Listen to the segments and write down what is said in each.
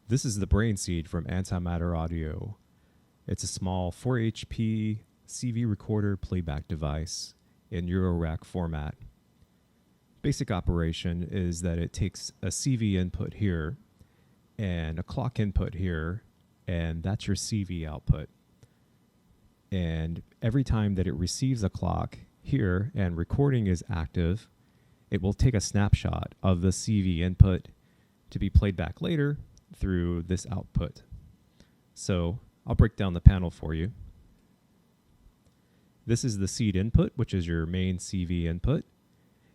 This is the Brain Seed from Antimatter Audio. It's a small 4HP CV recorder playback device in Eurorack format. Basic operation is that it takes a CV input here and a clock input here, and that's your CV output. And every time that it receives a clock here and recording is active, it will take a snapshot of the CV input to be played back later through this output. So I'll break down the panel for you. This is the seed input, which is your main CV input.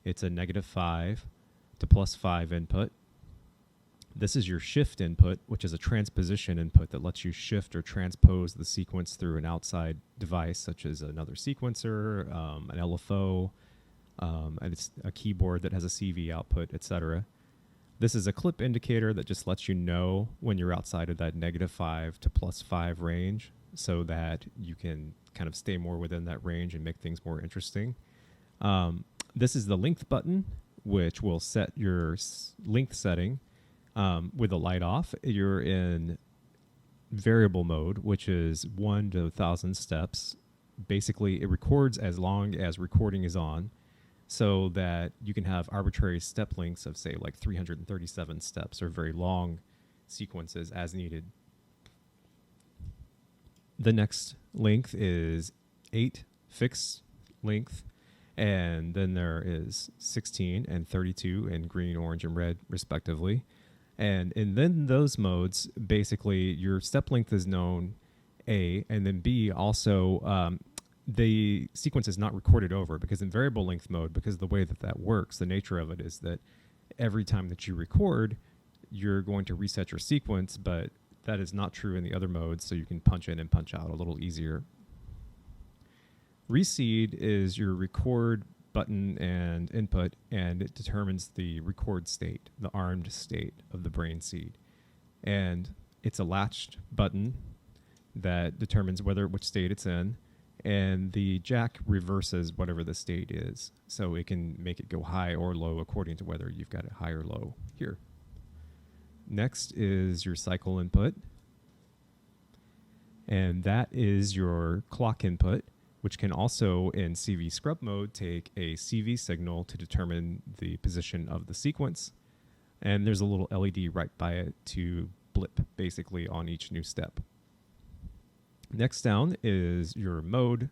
It's a -5 to +5 input. This is your shift input, which is a transposition input that lets you shift or transpose the sequence through an outside device, such as another sequencer, an LFO, and it's a keyboard that has a CV output, etc. This is a clip indicator that just lets you know when you're outside of that -5 to +5 range so that you can kind of stay more within that range and make things more interesting. This is the length button, which will set your length setting. With the light off, you're in variable mode, which is 1 to 1,000 steps. Basically, it records as long as recording is on, so that you can have arbitrary step lengths of, say, like 337 steps or very long sequences as needed. The next length is 8 fixed length, and then there is 16 and 32 in green, orange, and red, respectively. And then those modes, basically, your step length is known, A, and then B, also the sequence is not recorded over, because in variable length mode, because of the way that that works, the nature of it is that every time that you record, you're going to reset your sequence, but that is not true in the other modes, so you can punch in and punch out a little easier. Reseed is your record button and input, and it determines the record state, the armed state of the brain seed. And it's a latched button that determines which state it's in, and the jack reverses whatever the state is. So it can make it go high or low according to whether you've got it high or low here. Next is your cycle input, and that is your clock input, which can also, in CV scrub mode, take a CV signal to determine the position of the sequence. And there's a little LED right by it to blip, basically, on each new step. Next down is your mode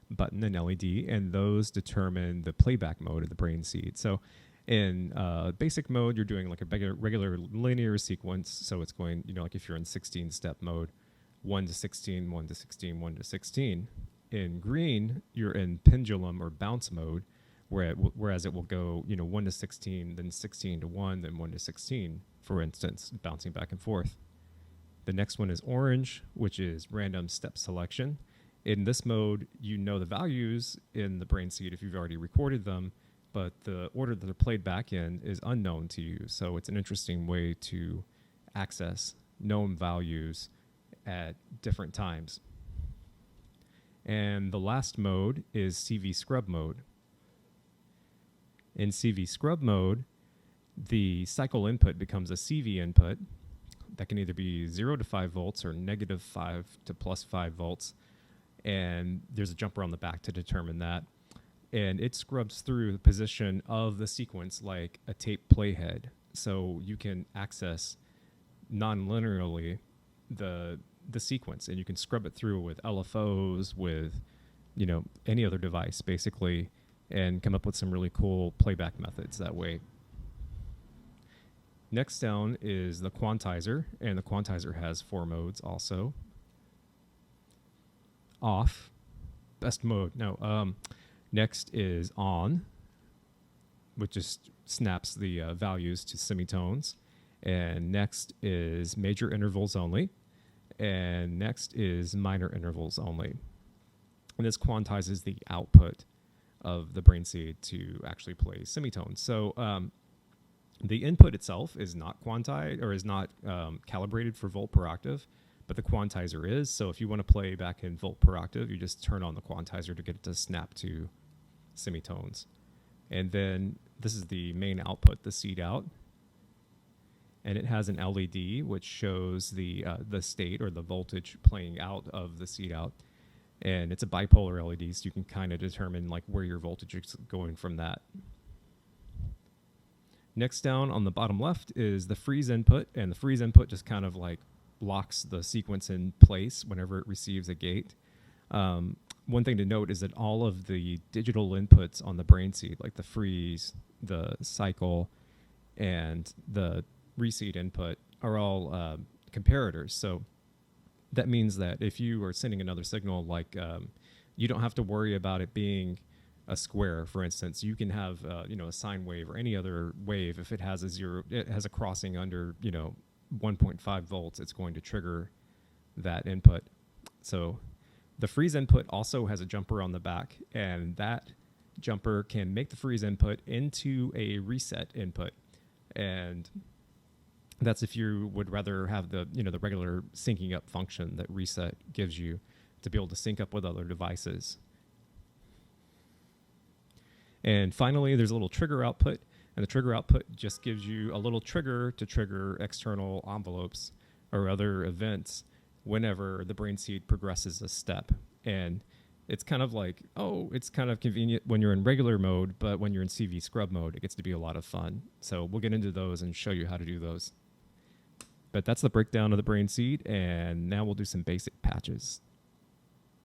button and LED, and those determine the playback mode of the brain seed. So in basic mode, you're doing like a regular linear sequence. So it's going, like if you're in 16-step mode, 1 to 16, 1 to 16, 1 to 16. In green, you're in pendulum or bounce mode, whereas it will go, 1 to 16, then 16 to 1, then 1 to 16, for instance, bouncing back and forth. The next one is orange, which is random step selection. In this mode, you know the values in the brain seed if you've already recorded them, but the order that they're played back in is unknown to you. So it's an interesting way to access known values at different times. And the last mode is CV scrub mode. In CV scrub mode, the cycle input becomes a CV input that can either be 0 to 5 volts or -5 to +5 volts. And there's a jumper on the back to determine that. And it scrubs through the position of the sequence like a tape playhead. So you can access non-linearly the sequence, and you can scrub it through with LFOs, with any other device, basically, and come up with some really cool playback methods that way. Next down is the quantizer, and the quantizer has 4 modes also. Off, best mode. No, next is on, which just snaps the values to semitones. And next is major intervals only. And next is minor intervals only. And this quantizes the output of the brain seed to actually play semitones. So the input itself is not quantized, or is not calibrated for volt per octave, but the quantizer is. So if you want to play back in volt per octave, you just turn on the quantizer to get it to snap to semitones. And then this is the main output, the seed out. and it has an LED which shows the state or the voltage playing out of the seed out, and it's a bipolar LED, so you can kind of determine like where your voltage is going from that. Next down on the bottom left is the freeze input, and the freeze input just kind of like locks the sequence in place whenever it receives a gate. One thing to note is that all of the digital inputs on the brain seed, like the freeze, the cycle, and the reseed input, are all comparators. So that means that if you are sending another signal, like you don't have to worry about it being a square, for instance. You can have a sine wave or any other wave. If it has a crossing under 1.5 volts, it's going to trigger that input. So the freeze input also has a jumper on the back, and that jumper can make the freeze input into a reset input. And that's if you would rather have the regular syncing up function that reset gives you to be able to sync up with other devices. And finally, there's a little trigger output, and the trigger output just gives you a little trigger to trigger external envelopes or other events whenever the brain seed progresses a step. And it's kind of like, it's kind of convenient when you're in regular mode, but when you're in CV scrub mode, it gets to be a lot of fun. So we'll get into those and show you how to do those. But that's the breakdown of the brain seed, and now we'll do some basic patches.